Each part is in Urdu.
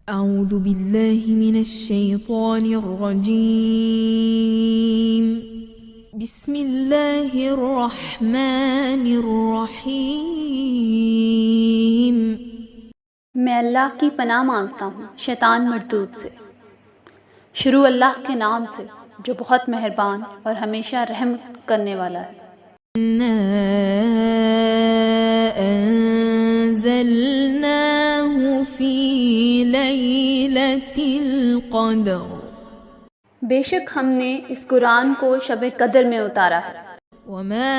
أعوذ بالله من الشيطان الرجيم بسم الله الرحمن الرحيم میں اللہ کی پناہ مانگتا ہوں شیطان مردود سے۔ شروع اللہ کے نام سے جو بہت مہربان اور ہمیشہ رحم کرنے والا ہے۔ إِنَّا أَنزَلْنَاهُ فِي لَيْلَةِ الْقَدْرِ بے شک ہم نے اس قرآن کو شب قدر میں اتارا ہے۔ وَمَا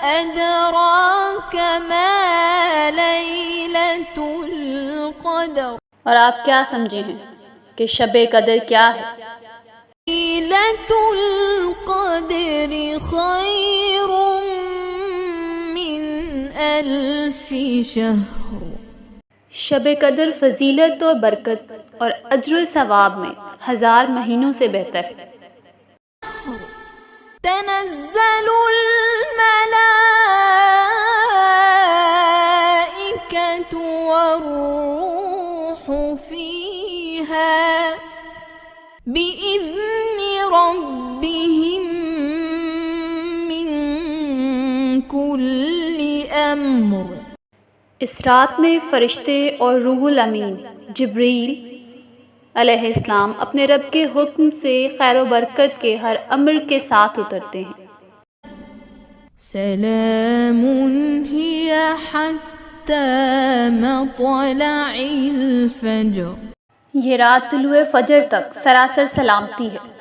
أَدْرَاكَ مَا لَيْلَةُ الْقَدْرِ اور آپ کیا سمجھے ہیں کہ شب قدر کیا ہے؟ لَيْلَةُ الْقَدْرِ خَيْرٌ مِّنْ أَلْفِ شَهْرٍ شب قدر فضیلت و برکت اور اجر و ثواب میں 1000 مہینوں سے بہتر ہے۔ تنزل الملائكة والروح فيها بإذن ربهم من كل أمر اس رات میں فرشتے اور روح الامین جبریل علیہ السلام اپنے رب کے حکم سے خیر و برکت کے ہر امر کے ساتھ اترتے ہیں۔ سلام هي حتى مطلع الفجر یہ رات طلوع فجر تک سراسر سلامتی ہے۔